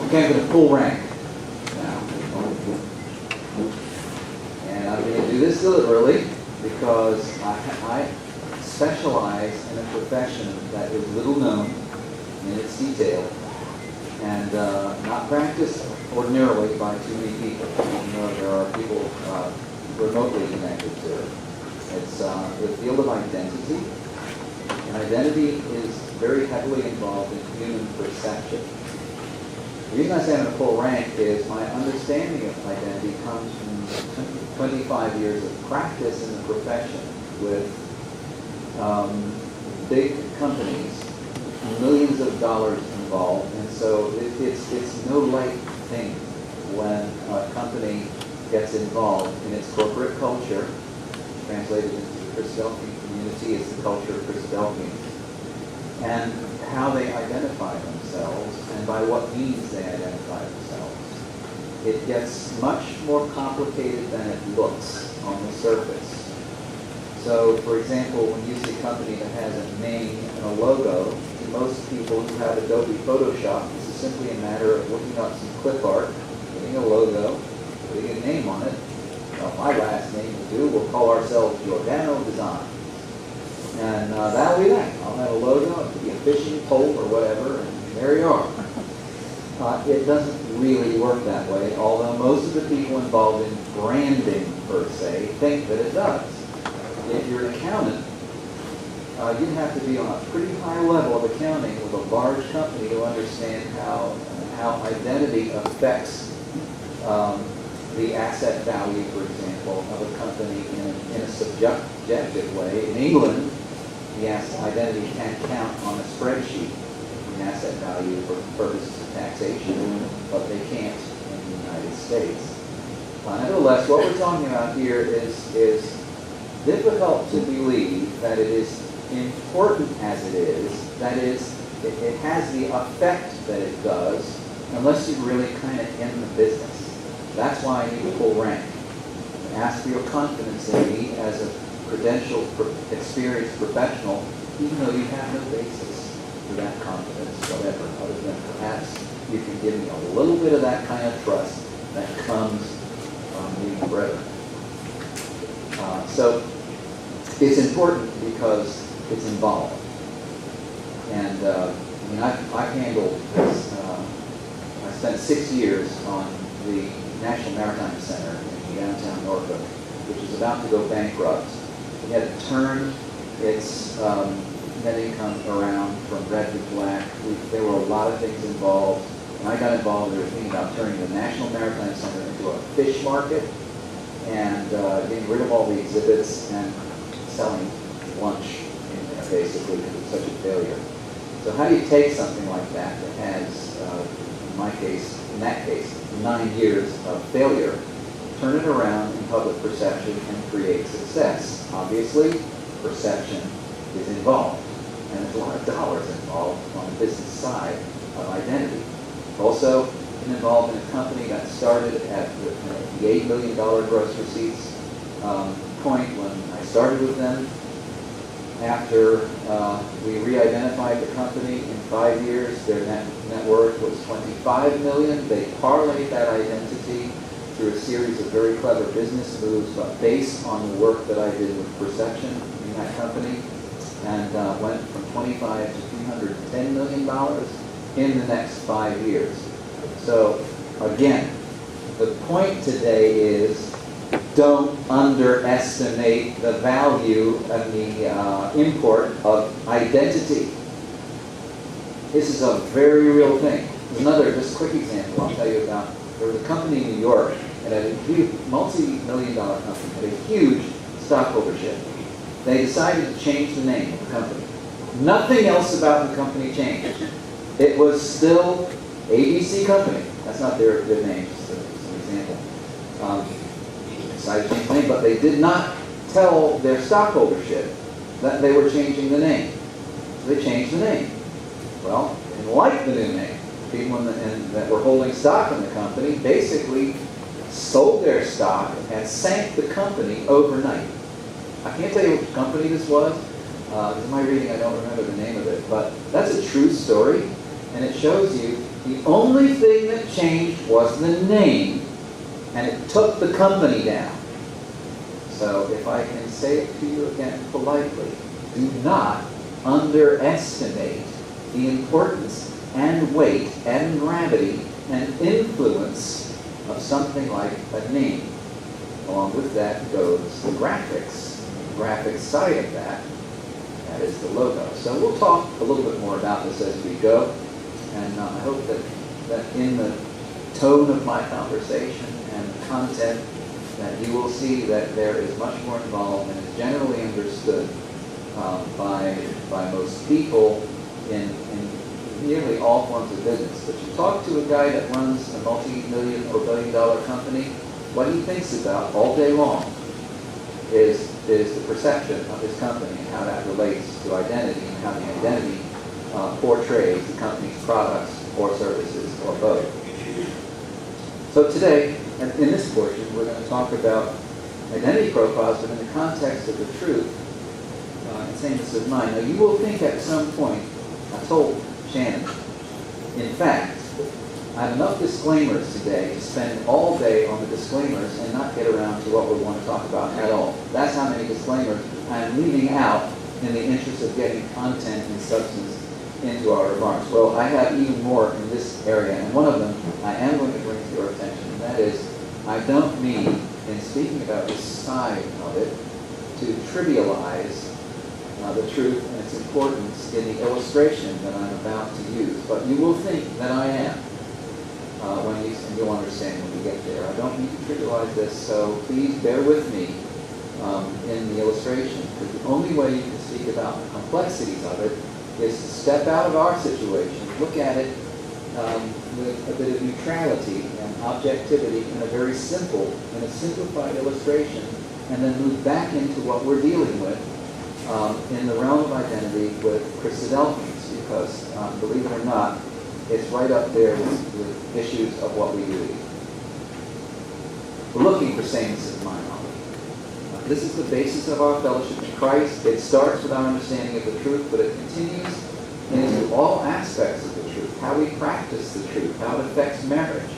Okay, I'm going to pull rank now. And I'm going to do this deliberately because I specialize in a profession that is little known in its detail and not practiced ordinarily by too many people, even though there are people remotely connected to it. It's the field of identity, and identity is very heavily involved in human perception. The reason I say I'm going to pull rank is my understanding of identity comes from 25 years of practice in the profession with big companies, millions of dollars involved, and so it's no light thing when a company gets involved in its corporate culture. Translated into the Christadelphian community is the culture of Christadelphians, and how they identify themselves and by what means they identify themselves. It gets much more complicated than it looks on the surface. So, for example, when you see a company that has a name and a logo, to most people who have Adobe Photoshop, this is simply a matter of looking up some clip art, getting a logo, putting a name on it. Well, my last name will do. We'll call ourselves Giordano Design. And that'll be that. I'll have a logo, it could be a fishing pole or whatever, and there you are. It doesn't really work that way, although most of the people involved in branding, per se, think that it does. If you're an accountant, you'd have to be on a pretty high level of accounting with a large company to understand how identity affects the asset value, for example, of a company in a subjective way. In England, the identity can't count on a spreadsheet the asset value for purposes of taxation, but they can't in the United States. Nevertheless, what we're talking about here is difficult to believe that it is important as it is. That is, it has the effect that it does, unless you're really kind of in the business. That's why I need to pull rank. Ask for your confidence in me as a credentialed, experienced professional, even though you have no basis for that confidence, whatever, other than perhaps you can give me a little bit of that kind of trust that comes from being brethren. So it's important because it's involved. And I've handled this. I spent 6 years on the National Maritime Center in downtown Norfolk, which is about to go bankrupt. It had to turn its net income around from red to black. There were a lot of things involved. When I got involved, they were thinking about turning the National Maritime Center into a fish market and getting rid of all the exhibits and selling lunch in there, basically, because it's such a failure. So how do you take something like that has, in that case, 9 years of failure, turn it around in public perception and create success? Obviously, perception is involved, and there's a lot of dollars involved on the business side of identity. Also, been involved in a company that started at the $8 million gross receipts point when I started with them. After we re-identified the company in 5 years, their net worth was $25 million. They parlayed that identity through a series of very clever business moves, but based on the work that I did with perception in that company, and went from $25 to $310 million in the next 5 years. So again, the point today is don't underestimate the value and the import of identity. This is a very real thing. Another just quick example I'll tell you about. There was a company in New York that had a huge, multi-million-dollar company, had a huge stockholdership. They decided to change the name of the company. Nothing else about the company changed. It was still ABC Company. That's not their name, just an example. Decided to change the name, but they did not tell their stockholdership that they were changing the name. So they changed the name. Well, they didn't like the new name. People that were holding stock in the company basically sold their stock and sank the company overnight. I can't tell you which company this was. In my reading, I don't remember the name of it, but that's a true story. And it shows you the only thing that changed was the name, and it took the company down. So if I can say it to you again politely, do not underestimate the importance and weight and gravity and influence of something like a name. Along with that goes the graphics. The graphics side of that is the logo. So we'll talk a little bit more about this as we go. And I hope that in the tone of my conversation and the content, that you will see that there is much more involved and is generally understood by most people in nearly all forms of business. But you talk to a guy that runs a multi-million or billion-dollar company, what he thinks about all day long is the perception of his company and how that relates to identity and how the identity portrays the company's products or services or both. So today, in this portion, we're going to talk about identity profiles, but in the context of the truth and sameness of mind. Now, you will think at some point, I told Shannon, in fact, I have enough disclaimers today to spend all day on the disclaimers and not get around to what we want to talk about at all. That's how many disclaimers I'm leaving out in the interest of getting content and substance into our remarks. Well, I have even more in this area, and one of them I am going to bring to your attention, and that is, I don't mean, in speaking about this side of it, to trivialize the truth and its importance in the illustration that I'm about to use. But you will think that I am, and you'll understand when we get there. I don't mean to trivialize this, so please bear with me in the illustration, because the only way you can speak about the complexities of it is to step out of our situation, look at it with a bit of neutrality and objectivity in a very simple, in a simplified illustration, and then move back into what we're dealing with in the realm of identity with Christadelphians, because believe it or not, it's right up there with issues of what we do. We're looking for sameness of mind. This is the basis of our fellowship in Christ. It starts with our understanding of the truth, but it continues into all aspects of the truth. How we practice the truth, how it affects marriage,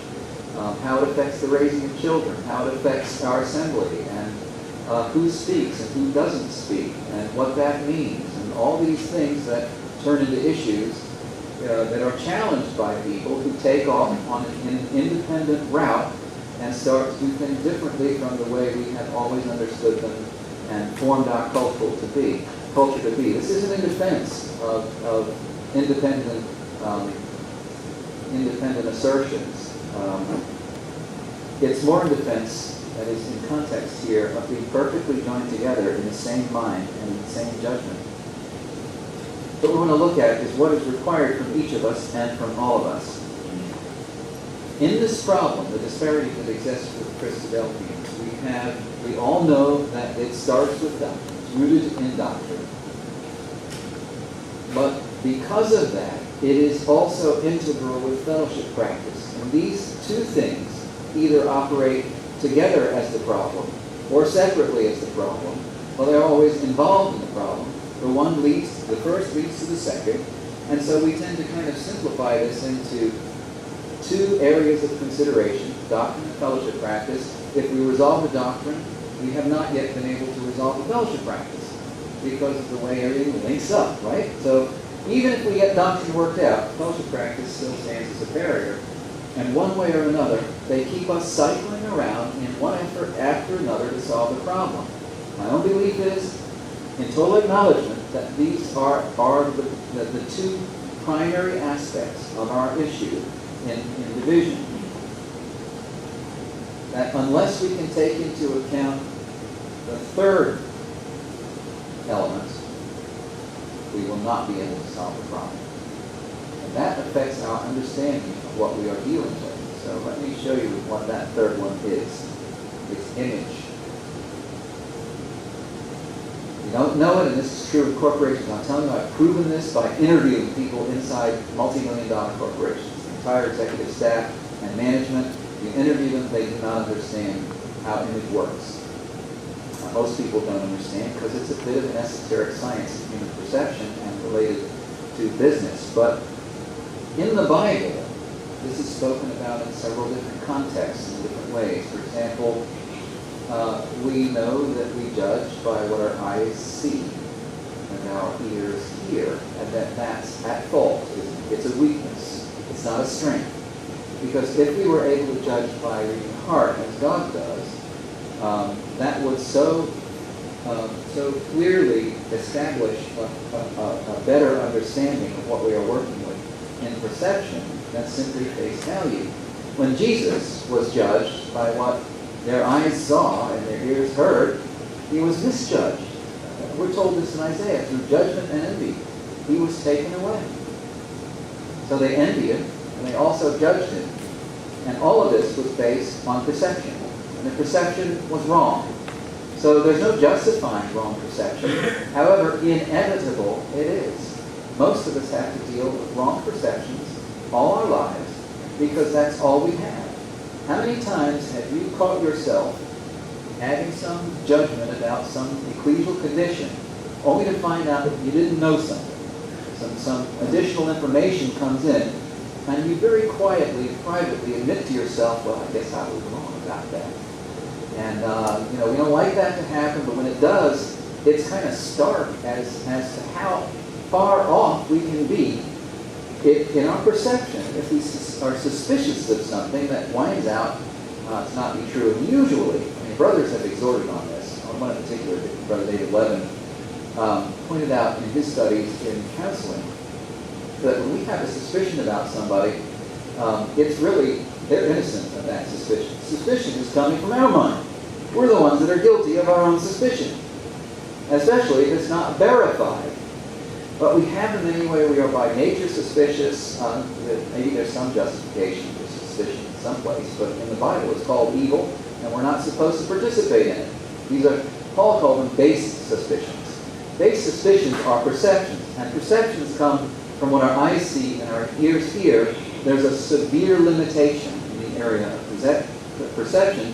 how it affects the raising of children, how it affects our assembly, and who speaks and who doesn't speak, and what that means, and all these things that turn into issues that are challenged by people who take off on an independent route and start to do things differently from the way we have always understood them and formed our culture to be. This isn't in defense of independent assertions. It's more in defense, that is in context here, of being perfectly joined together in the same mind and in the same judgment. What we want to look at is what is required from each of us and from all of us. In this problem, the disparity that exists with Christadelphians, we all know that it starts with doctrine. It's rooted in doctrine. But because of that, it is also integral with fellowship practice. And these two things either operate together as the problem or separately as the problem. Well, they're always involved in the problem. The first leads to the second. And so we tend to kind of simplify this into two areas of consideration, doctrine and fellowship practice. If we resolve the doctrine, we have not yet been able to resolve the fellowship practice because of the way everything links up, right? So even if we get doctrine worked out, fellowship practice still stands as a barrier. And one way or another, they keep us cycling around in one effort after another to solve the problem. My own belief is, in total acknowledgement, that these are the two primary aspects of our issue in division. That unless we can take into account the third element, we will not be able to solve the problem. And that affects our understanding of what we are dealing with. So let me show you what that third one is. It's image. You don't know it, and this is true of corporations. I'm telling you, I've proven this by interviewing people inside multi-million-dollar corporations. The entire executive staff and management, you interview them, they do not understand how image works. Most people don't understand because it's a bit of an esoteric science of human perception and related to business. But In the Bible, this is spoken about in several different contexts in different ways. For example, we know that we judge by what our eyes see and our ears hear, and that's at fault. It's a weakness. It's not a strength. Because if we were able to judge by reading the heart, as God does, that would so clearly establish a better understanding of what we are working with in perception than simply face value. When Jesus was judged by what their eyes saw and their ears heard, he was misjudged. We're told this in Isaiah, through judgment and envy, he was taken away. So they envied him, and they also judged him. And all of this was based on perception. And the perception was wrong. So there's no justifying wrong perception. However, inevitable it is. Most of us have to deal with wrong perceptions all our lives because that's all we have. How many times have you caught yourself having some judgment about some ecclesial condition only to find out that you didn't know something? Some additional information comes in, and you very quietly, privately admit to yourself, well, I guess I was wrong about that. And, we don't like that to happen, but when it does, it's kind of stark as to how far off we can be in our perception if we are suspicious of something that winds out to not be true. And usually, brothers have exhorted on this. One in particular, Brother David Levin, pointed out in his studies in counseling that when we have a suspicion about somebody, it's really, they're innocent of that suspicion. Suspicion is coming from our mind. We're the ones that are guilty of our own suspicion, especially if it's not verified. But we have them anyway. We are by nature suspicious. Maybe there's some justification for suspicion in some place, but in the Bible it's called evil, and we're not supposed to participate in it. These are, Paul called them base suspicions. Base suspicions are perceptions, and perceptions come from what our eyes see and our ears hear. There's a severe limitation in the area of perception,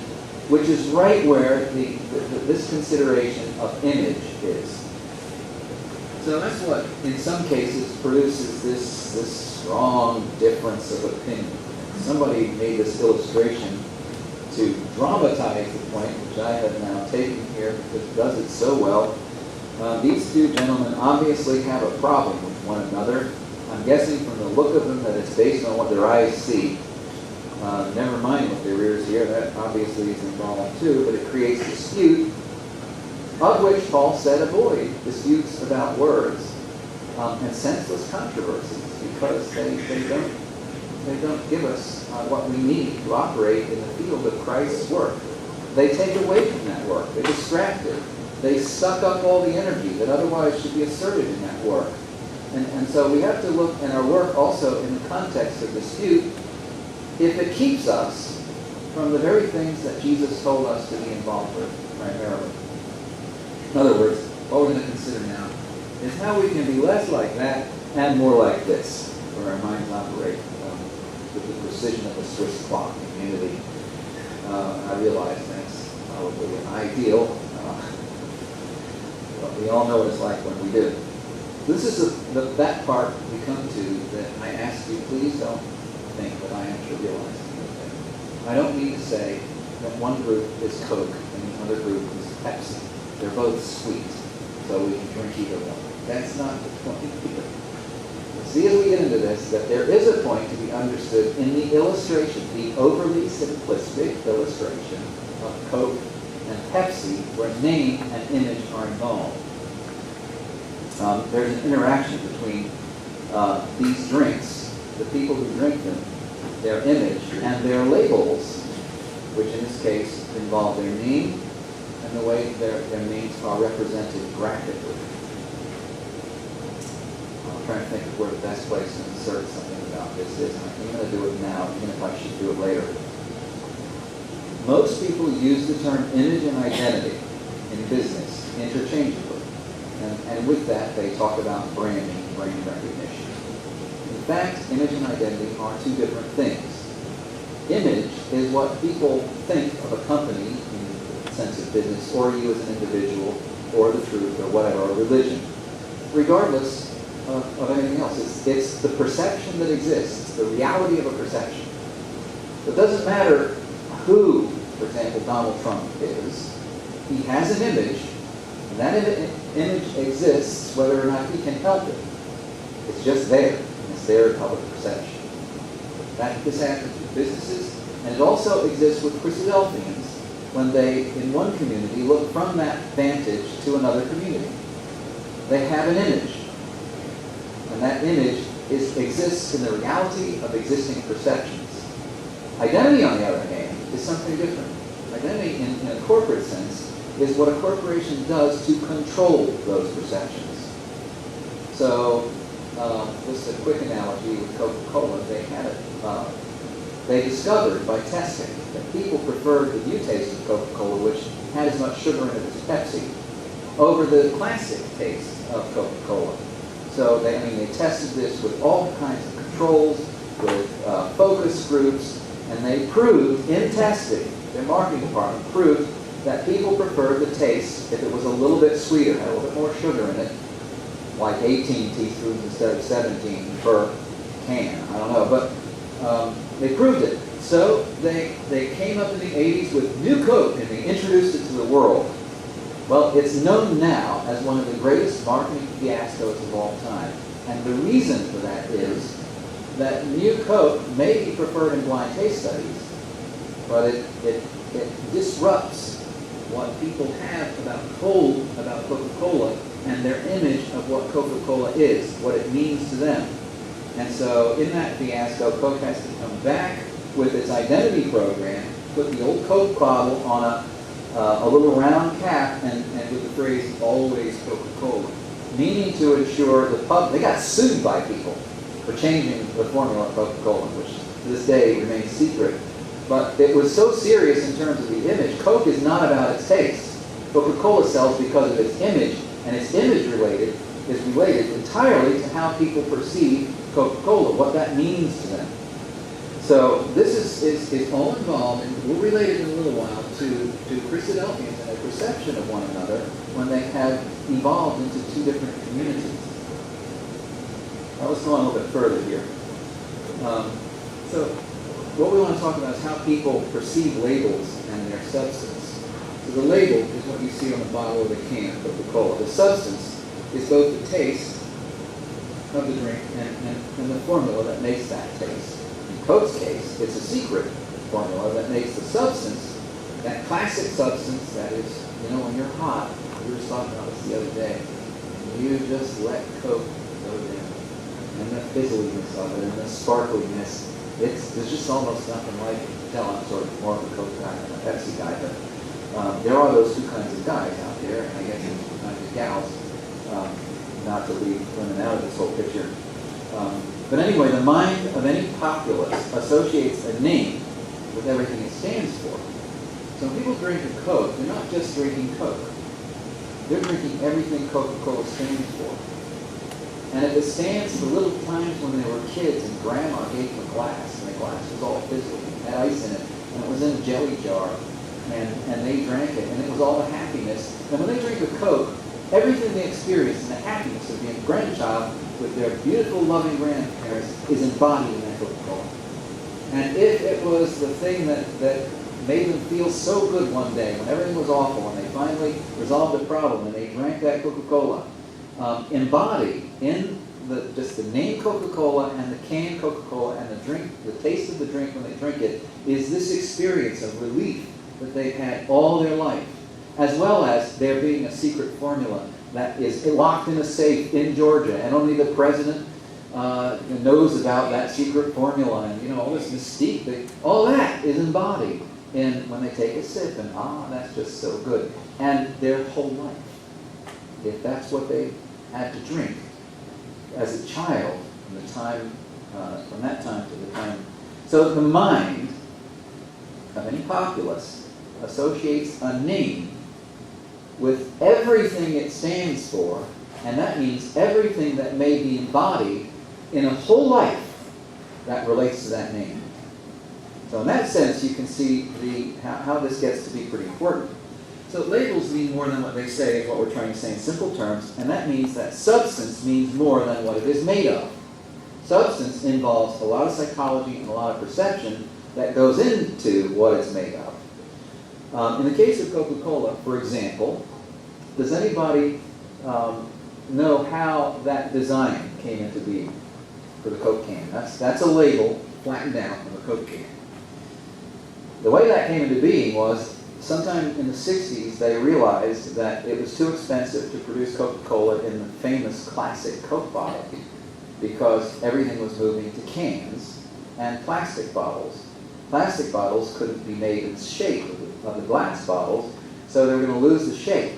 which is right where this consideration of image is. So that's what, in some cases, produces this strong difference of opinion. Somebody made this illustration to dramatize the point, which I have now taken here because it does it so well. These two gentlemen obviously have a problem with one another. I'm guessing from the look of them that it's based on what their eyes see. Never mind what their ears hear, that obviously is involved too, but it creates dispute, of which Paul said avoid, disputes about words and senseless controversies, because they don't give us what we need to operate in the field of Christ's work. They take away from that work. They distract it. They suck up all the energy that otherwise should be asserted in that work. And so we have to look in our work also in the context of dispute if it keeps us from the very things that Jesus told us to be involved with primarily. In other words, what we're going to consider now is how we can be less like that and more like this, where our minds operate with the precision of a Swiss clock in unity. I realize that's probably an ideal, but we all know what it's like when we do. This is that part we come to that I ask you, please don't think that I am trivializing anything. I don't mean to say that one group is Coke and the other group is Pepsi. They're both sweet, so we can drink either one. That's not the point here. See, as we get into this, that there is a point to be understood in the illustration, the overly simplistic illustration of Coke and Pepsi, where name and image are involved. There's an interaction between these drinks, the people who drink them, their image, and their labels, which in this case involve their name and the way their names are represented graphically. I'm trying to think of where the best place to insert something about this is. I'm going to do it now, even if I should do it later. Most people use the term image and identity in business interchangeably. And with that, they talk about branding, brand recognition. In fact, image and identity are two different things. Image is what people think of a company in the sense of business, or you as an individual, or the truth, or whatever, or religion. Regardless, of anything else. It's the perception that exists, the reality of a perception. It doesn't matter who, for example, Donald Trump is. He has an image, and that image exists whether or not he can help it. It's just there, and it's there in public perception. This happens with businesses, and it also exists with Christadelphians when they, in one community, look from that vantage to another community. They have an image, and that image exists in the reality of existing perceptions. Identity, on the other hand, is something different. Identity, in a corporate sense, is what a corporation does to control those perceptions. So, just a quick analogy with Coca-Cola. They discovered by testing that people preferred the new taste of Coca-Cola, which had as much sugar in it as Pepsi, over the classic taste of Coca-Cola. So they tested this with all kinds of controls, with focus groups, and they proved in testing, their marketing department proved that people preferred the taste if it was a little bit sweeter, had a little bit more sugar in it, like 18 teaspoons instead of 17 per can. I don't know, but they proved it. So they came up in the 80s with New Coke, and they introduced it to the world. Well, it's known now as one of the greatest marketing fiascos of all time. And the reason for that is that New Coke may be preferred in blind taste studies, but it disrupts what people have about Coca-Cola and their image of what Coca-Cola is, what it means to them. And so in that fiasco, Coke has to come back with its identity program, put the old Coke bottle on a little round cap and with the phrase, always Coca-Cola, meaning to ensure the public. They got sued by people for changing the formula of Coca-Cola, which to this day remains secret. But it was so serious in terms of the image. Coke is not about its taste. Coca-Cola sells because of its image, and its image is related entirely to how people perceive Coca-Cola, what that means to them. So this is all involved, and we'll relate it in a little while, to Christadelphians and their perception of one another when they have evolved into two different communities. Now let's go on a little bit further here. So what we want to talk about is how people perceive labels and their substance. So the label is what you see on the bottle or the can of Coca-Cola. The substance is both the taste of the drink and the formula that makes that taste. In Coke's case, it's a secret formula that makes the substance, that classic substance that is, when you're hot, we were talking about this the other day, you just let Coke go down. And the fizzliness of it and the sparkliness, there's just almost nothing like it. You can tell I'm sort of more of a Coke guy than a Pepsi guy, but there are those two kinds of guys out there, and I guess there's two kinds of gals, not to leave women out of this whole picture. But anyway, the mind of any populace associates a name with everything it stands for. So when people drink a Coke, they're not just drinking Coke. They're drinking everything Coca-Cola stands for. And if it stands for little times when they were kids and Grandma gave them a glass, and the glass was all fizzly, and had ice in it, and it was in a jelly jar, and they drank it, and it was all the happiness. And when they drink a Coke, everything they experience and the happiness of being a grandchild with their beautiful, loving grandparents is embodied in that Coca-Cola. And if it was the thing that made them feel so good one day, when everything was awful, and they finally resolved the problem, and they drank that Coca-Cola, embodied in just the name Coca-Cola and the can Coca-Cola and the drink, the taste of the drink when they drink it, is this experience of relief that they've had all their life, as well as there being a secret formula that is locked in a safe in Georgia, and only the president knows about that secret formula, and all this mystique. All that is embodied in when they take a sip, and that's just so good. And their whole life, if that's what they had to drink as a child, from that time to the time. So the mind of any populace associates a name with everything it stands for, and that means everything that may be embodied in a whole life that relates to that name. So in that sense, you can see how this gets to be pretty important. So labels mean more than what they say, is what we're trying to say in simple terms, and that means that substance means more than what it is made of. Substance involves a lot of psychology and a lot of perception that goes into what it's made of. In the case of Coca-Cola, for example, does anybody know how that design came into being for the Coke can? That's a label flattened down from a Coke can. The way that came into being was sometime in the 60s they realized that it was too expensive to produce Coca-Cola in the famous classic Coke bottle because everything was moving to cans and plastic bottles. Plastic bottles couldn't be made in the shape of the glass bottles, so they were going to lose the shape.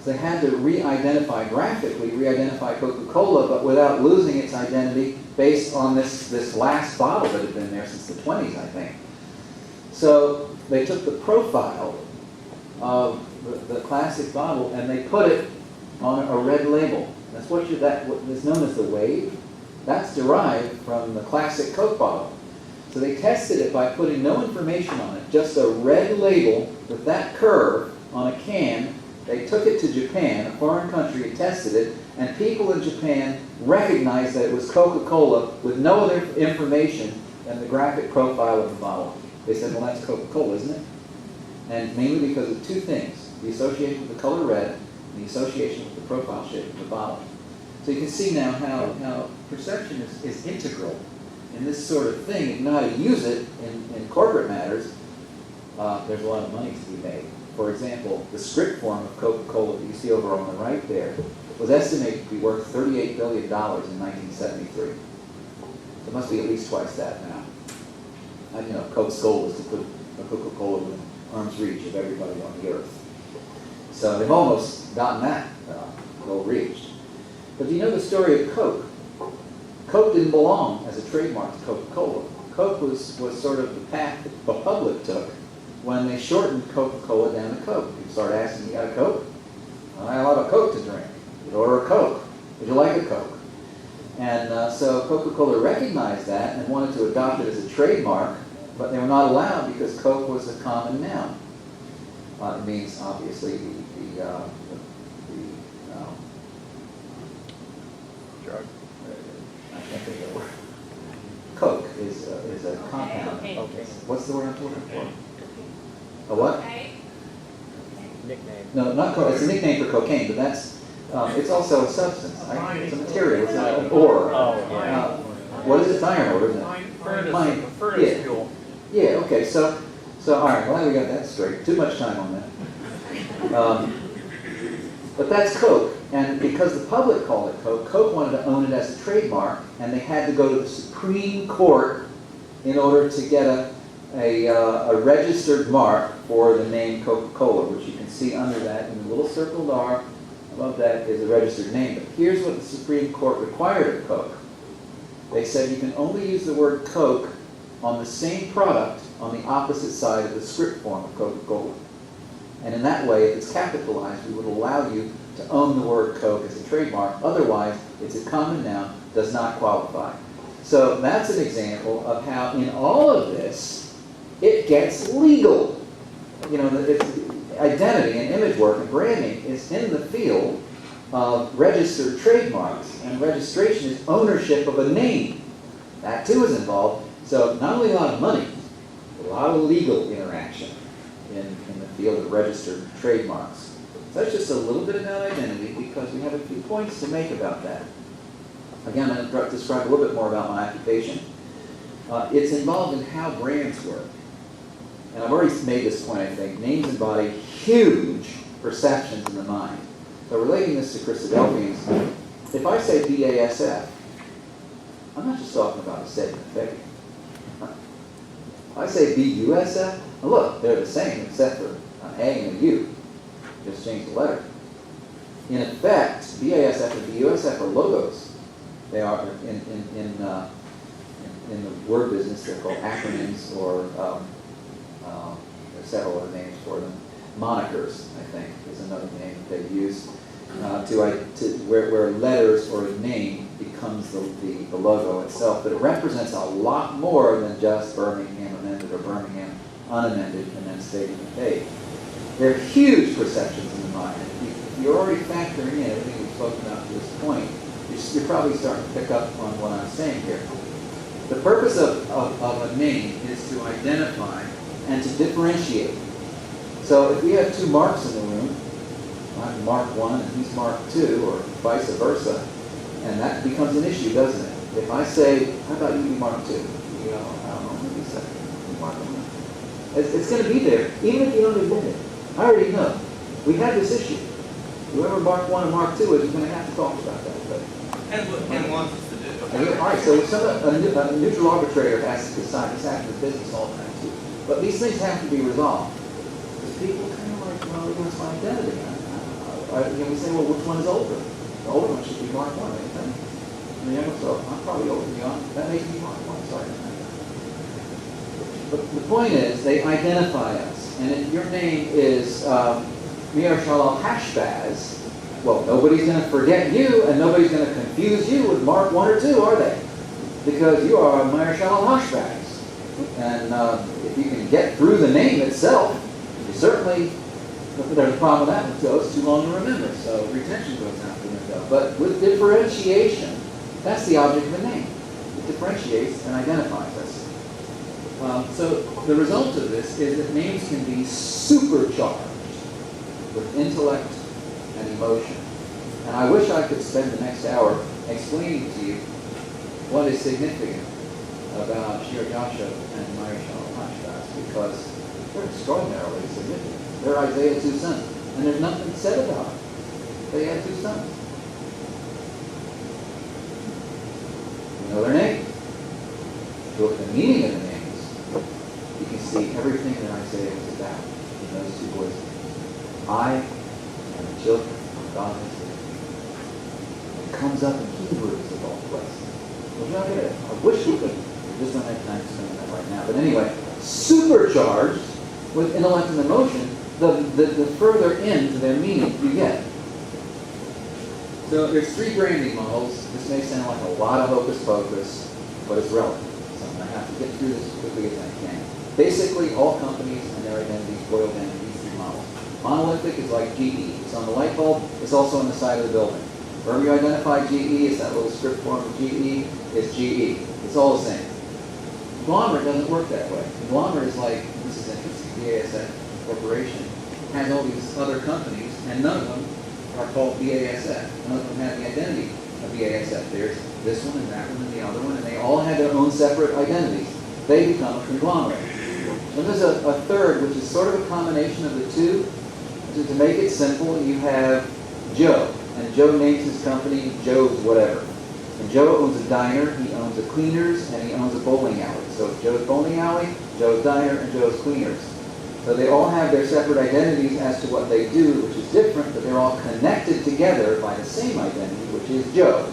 So they had to graphically re-identify Coca-Cola, but without losing its identity based on this last bottle that had been there since the 20s, I think. So they took the profile of the classic bottle and they put it on a red label. That's what is known as the wave. That's derived from the classic Coke bottle. So they tested it by putting no information on it, just a red label with that curve on a can. They took it to Japan, a foreign country, and tested it, and people in Japan recognized that it was Coca-Cola with no other information than the graphic profile of the bottle. They said, well, that's Coca-Cola, isn't it? And mainly because of two things, the association with the color red and the association with the profile shape of the bottle. So you can see now how perception is integral in this sort of thing. If you know how to use it in corporate matters, there's a lot of money to be made. For example, the script form of Coca-Cola that you see over on the right there was estimated to be worth $38 billion in 1973. It must be at least twice that now. You know, Coke's goal was to put a Coca-Cola within arm's reach of everybody on the earth. So they've almost gotten that goal reached. But do you know the story of Coke? Coke didn't belong as a trademark to Coca-Cola. Coke was sort of the path that the public took when they shortened Coca-Cola down to Coke. People started asking, you got a Coke? Well, I have a lot of Coke to drink. You'd order a Coke. Would you like a Coke? And so Coca-Cola recognized that and wanted to adopt it as a trademark, but they were not allowed because Coke was a common noun. It means, obviously, drug. I can't think of the word. Coke is a compound. Okay. What's the word I'm looking for? A what? Nickname. No, not coke. It's a nickname for cocaine, but that's it's also a substance. Right? It's a material. It's an ore. Oh, yeah. What is it? It's iron ore, isn't it? Furnace fuel. Yeah. Okay. So all right. Glad we got that straight. Too much time on that. But that's Coke, and because the public called it Coke, Coke wanted to own it as a trademark, and they had to go to the Supreme Court in order to get a registered mark for the name Coca-Cola, which you can see under that in the little circled R. Above that is a registered name. But here's what the Supreme Court required of Coke. They said you can only use the word Coke on the same product on the opposite side of the script form of Coca-Cola. And in that way, if it's capitalized, we would allow you to own the word Coke as a trademark. Otherwise, it's a common noun, does not qualify. So that's an example of how in all of this, it gets legal. You know, identity and image work and branding is in the field of registered trademarks. And registration is ownership of a name. That too is involved. So not only a lot of money, but a lot of legal interaction in the field of registered trademarks. So that's just a little bit about identity because we have a few points to make about that. Again, I'm going to describe a little bit more about my occupation. It's involved in how brands work. And I've already made this point, I think. Names embody huge perceptions in the mind. So relating this to Christadelphians, if I say BASF, I'm not just talking about a statement of faith. If I say BUSF, well, look, they're the same except for an A and a U. Just change the letter. In effect, BASF and BUSF are logos. They are in the word business. They're called acronyms, or there are several other names for them. Monikers, I think, is another name that they use where letters or a name becomes the logo itself. But it represents a lot more than just Birmingham amended or Birmingham unamended and then stated in the page. There are huge perceptions in the mind. If you're already factoring in everything we've spoken about to this point, you're probably starting to pick up on what I'm saying here. The purpose of a name is to identify and to differentiate. So if we have two Marks in the room, I'm Mark 1 and he's Mark 2, or vice versa, and that becomes an issue, doesn't it? If I say, how about you be Mark 2? You know, I don't know, maybe second, Mark 1. It's going to be there, even if you don't admit it. I already know. We have this issue. Whoever Mark 1 and Mark 2 is, we're going to have to talk about that. But And what Ken wants us to do. all right, so a neutral arbitrator has to decide. This happens in business all the time too. But these things have to be resolved. Because people kind of like, well, what's my identity? We say, well, which one is older? The older one should be Mark 1, I think. And the younger, so I'm probably older than you. That makes me Mark 1, sorry. But the point is, they identify us. And if your name is Mir Shalal Hashbaz, well, nobody's going to forget you, and nobody's going to confuse you with Mark 1 or 2, are they? Because you are Mir Shalal Hashbaz. And if you can get through the name itself, you certainly, there's a problem with that one, so it's too long to remember. So retention goes out the window. But with differentiation, that's the object of the name. It differentiates and identifies us. So the result of this is that names can be supercharged with intellect and emotion. And I wish I could spend the next hour explaining to you what is significant about Giordano and Maréchal Hashbaz, because they're extraordinarily significant. They're Isaiah 2 sons, and there's nothing said about it. They had 2 sons. You know their names. If you look at the meaning of the names, you can see everything that Isaiah was about in those 2 boys. I am the children of God has given me. It comes up in Hebrews of all places. Well, you're not gonna, I wish we could. We just don't have time to spend that right now. But anyway, supercharged with intellect and emotion, the further into their meaning you get. So there's 3 branding models. This may sound like a lot of hocus pocus, but it's relevant. So I'm going to have to get through this as quickly as I can. Basically, all companies and their identities boil down to these 3 models. Monolithic is like GE. It's on the light bulb. It's also on the side of the building. Wherever you identify GE, it's that little script form of GE. It's GE. It's all the same. Conglomerate doesn't work that way. Conglomerate is like, this is interesting, BASF Corporation has all these other companies, and none of them are called BASF. None of them have the identity of BASF. There's this one and that one and the other one, and they all have their own separate identities. They become a conglomerate. And there's a third, which is sort of a combination of the 2. To make it simple, you have Joe, and Joe names his company Joe's whatever. And Joe owns a diner, he owns a cleaners, and he owns a bowling alley. So it's Joe's bowling alley, Joe's diner, and Joe's cleaners. So they all have their separate identities as to what they do, which is different, but they're all connected together by the same identity, which is Joe.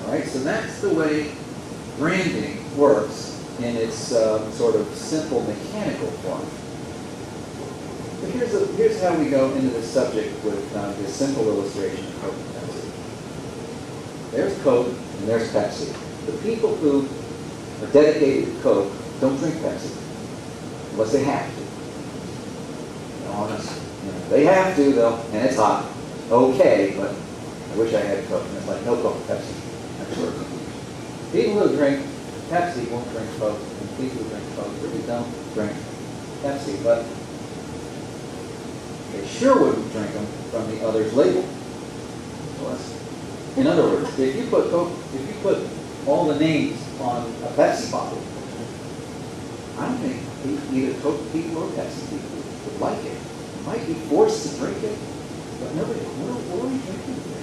All right, so that's the way branding works in its sort of simple mechanical form. But here's how we go into this subject with this simple illustration of Coke and Pepsi. There's Coke and there's Pepsi. The people who are dedicated to Coke don't drink Pepsi unless they have to. Honest, they have to though, and it's hot. Okay, but I wish I had Coke. And it's like, no Coke, Pepsi. I'm sure. People who drink Pepsi won't drink Coke, and people who drink Coke really don't drink Pepsi, but they sure wouldn't drink them from the other's label. In other words, if you put Coke, if you put all the names on a Pepsi bottle, I don't think either Coke people or Pepsi people would like it. You might be forced to drink it, but nobody. What are we drinking here?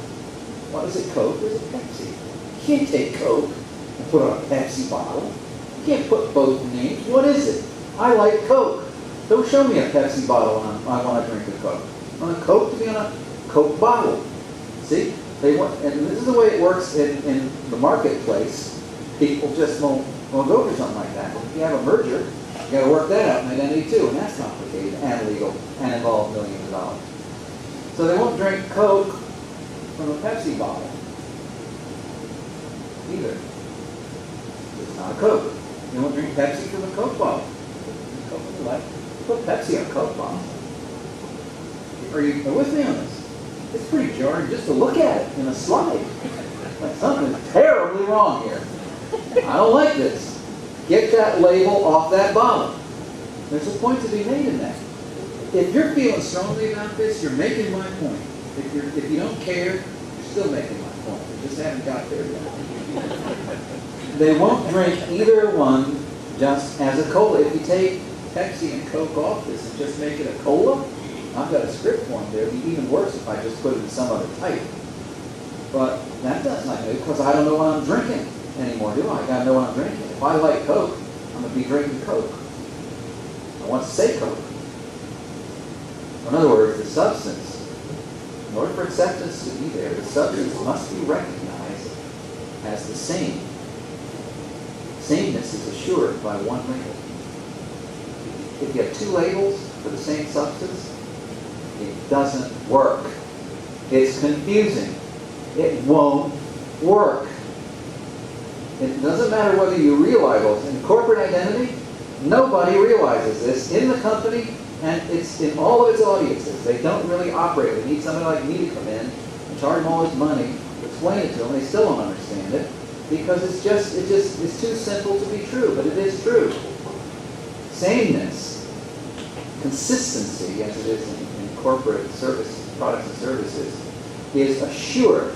What is it, Coke or is it Pepsi? You can't take Coke and put it on a Pepsi bottle. You can't put both names. What is it? I like Coke. Don't show me a Pepsi bottle when I want to drink a Coke. I want a Coke to be on a Coke bottle. See? They want, and this is the way it works in the marketplace. People just won't go for something like that. If you have a merger, you got to work that out in identity too, and that's complicated and illegal and involves millions of dollars. So they won't drink Coke from a Pepsi bottle either. It's not a Coke. They won't drink Pepsi from a Coke bottle. Coke is like, put Pepsi on a Coke bottle. Are you with me on this? It's pretty jarring just to look at it in a slide. Like something's terribly wrong here. I don't like this. Get that label off that bottle. There's a point to be made in that. If you're feeling strongly about this, you're making my point. If you don't care, you're still making my point. You just haven't got there yet. They won't drink either one just as a cola. If you take Pepsi and Coke off this and just make it a cola, I've got a script form there. It'd be even worse if I just put it in some other type. But that doesn't like me because I don't know what I'm drinking anymore, do I? I gotta know what I'm drinking. If I like Coke, I'm gonna be drinking Coke. I want to say Coke. In other words, the substance, in order for acceptance to be there, the substance must be recognized as the same. Sameness is assured by one label. If you have two labels for the same substance, it doesn't work. It's confusing. It won't work. It doesn't matter whether you realize it. In corporate identity, nobody realizes this in the company, and it's in all of its audiences. They don't really operate. They need somebody like me to come in and charge them all this money to explain it to them. They still don't understand it because it's too simple to be true, but it is true. Sameness, consistency, as it is in corporate service, products and services, is assured,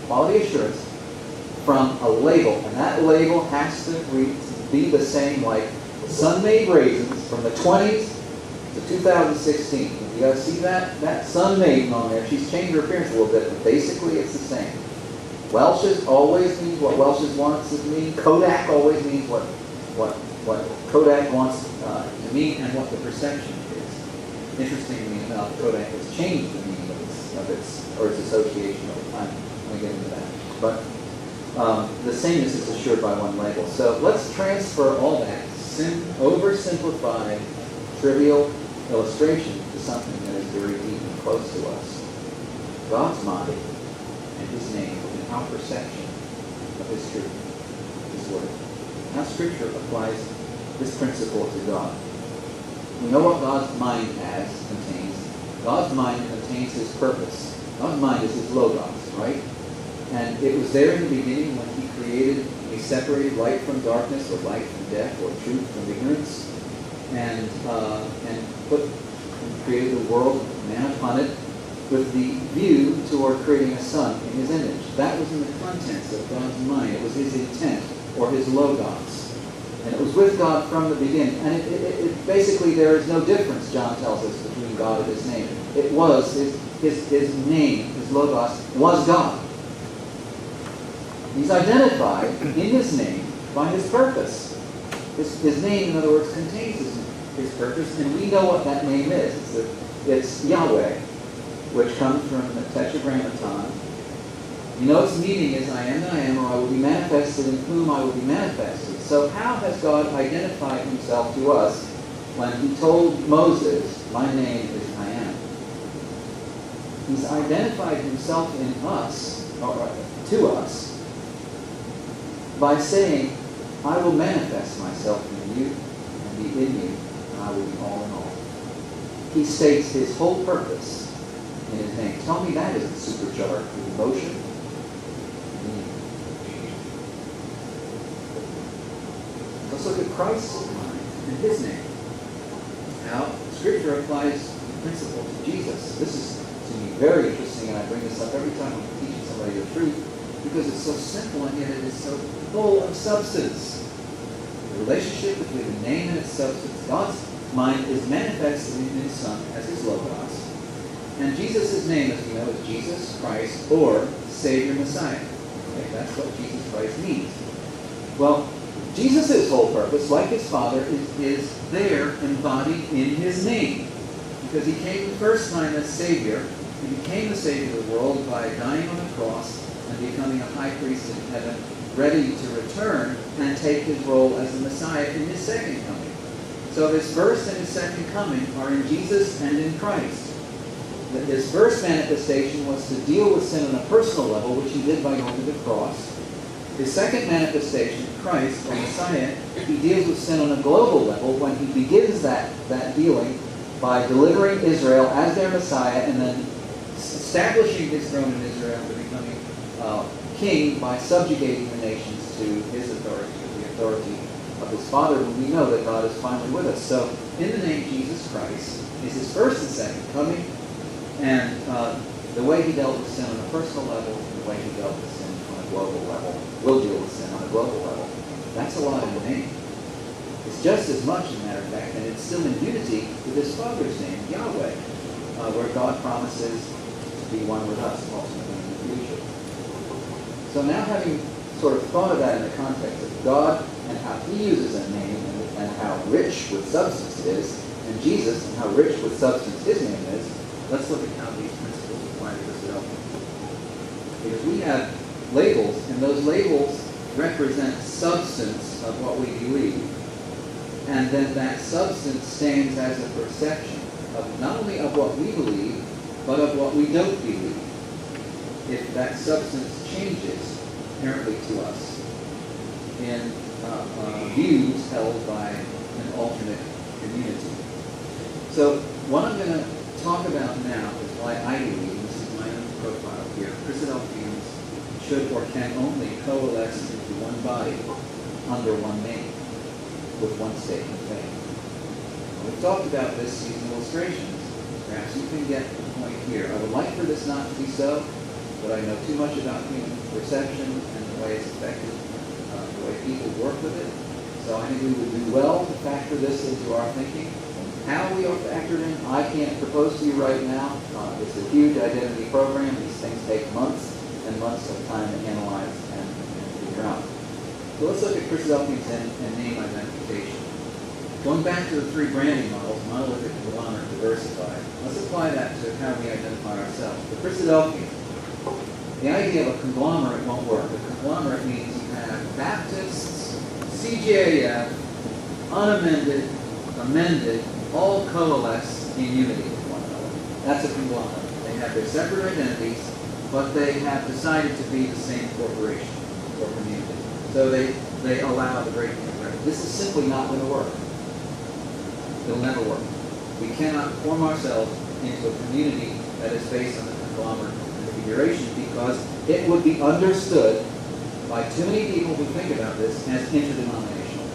quality assurance, from a label. And that label has to be the same like Sun-made raisins from the 20s to 2016. You guys see that Sun-made on there? She's changed her appearance a little bit, but basically it's the same. Welch's always means what Welch's wants it to mean. Kodak always means what Kodak wants to mean and what the perception is. Interestingly enough, Kodak has changed the meaning of its association over time. Let me get into that. But the sameness is assured by one label. So let's transfer all that oversimplified, trivial illustration to something that is very deep and close to us. God's mind and His name and our perception of His truth, His Word. Now Scripture applies this principle to God. We know what God's mind contains. God's mind contains His purpose. God's mind is His logos, right? And it was there in the beginning when He created, He separated light from darkness, or light from death, or truth from ignorance, and created the world, man upon it, with the view toward creating a son in His image. That was in the contents of God's mind. It was His intent, or His logos. And it was with God from the beginning. And it basically, there is no difference, John tells us, between God and His name. It was His name, His logos, was God. He's identified in His name by His purpose. His name, in other words, contains His purpose, and we know what that name is. It's Yahweh, which comes from the Tetragrammaton. You know its meaning is I am that I am, or I will be manifested in whom I will be manifested. So how has God identified Himself to us when He told Moses, my name is I am? He's identified Himself in us, or to us, by saying, I will manifest myself in you and be in you, and I will be all in all. He states His whole purpose in His name. Tell me that isn't supercharged with emotion. Let's look at Christ's mind and His name. Now, Scripture applies the principle to Jesus. This is, to me, very interesting, and I bring this up every time I'm teaching somebody the truth, because it's so simple and yet it is so full of substance. The relationship between the name and its substance. God's mind is manifested in His Son as His logos. And Jesus' name, as we know, is Jesus Christ, or Savior Messiah. Okay, that's what Jesus Christ means. Well, Jesus' whole purpose, like His Father, is there embodied in His name. Because He came the first time as Savior. He became the Savior of the world by dying on the cross and becoming a high priest in heaven, ready to return and take His role as the Messiah in His second coming. So His first and His second coming are in Jesus and in Christ. His first manifestation was to deal with sin on a personal level, which He did by going to the cross. His second manifestation, Christ, or Messiah, He deals with sin on a global level when He begins that dealing by delivering Israel as their Messiah and then establishing his throne in Israel and becoming king by subjugating the nations to his authority, the authority of his Father, when we know that God is finally with us. So, in the name Jesus Christ is his first and second coming, and the way he dealt with sin on a personal level, and the way he dealt with sin on a global level, will deal with sin on a global level. That's a lot in the name. It's just as much, as a matter of fact, and it's still in unity with his Father's name, Yahweh, where God promises to be one with us ultimately in the future. So now, having sort of thought of that in the context of God and how he uses a name and how rich with substance it is, and Jesus and how rich with substance his name is, let's look at how these principles apply to Christendom. Because we have labels, and those labels represent substance of what we believe. And then that substance stands as a perception of not only of what we believe, but of what we don't believe. If that substance changes, apparently to us, in views held by an alternate community. So what I'm going to talk about now is why I believe, and this is my own profile here, Christadelphians should or can only coalesce into one body under one name, with one statement of faith. We've talked about this using illustrations. Perhaps you can get the point here. I would like for this not to be so, but I know too much about human perception and the way it's affected, the way people work with it. So I think we would do well to factor this into our thinking. How we are factored in, I can't propose to you right now. It's a huge identity program. These things take months and months of time to analyze and figure out. So let's look at Christadelphians and name identification. Going back to the three branding models, monolithic, conglomerate, diversified, let's apply that to how we identify ourselves. The Christadelphian, the idea of a conglomerate won't work. A conglomerate means you have Baptists, CJAF, unamended, amended, all coalesce in unity with one another. That's a conglomerate. They have their separate identities, but they have decided to be the same corporation or community. So they allow the great integration. This is simply not going to work. It'll never work. We cannot form ourselves into a community that is based on the conglomerate configuration because it would be understood by too many people who think about this as interdenominational.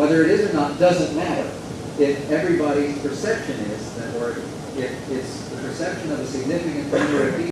Whether it is or not doesn't matter. If everybody's perception is that, or if it's the perception of a significant number of people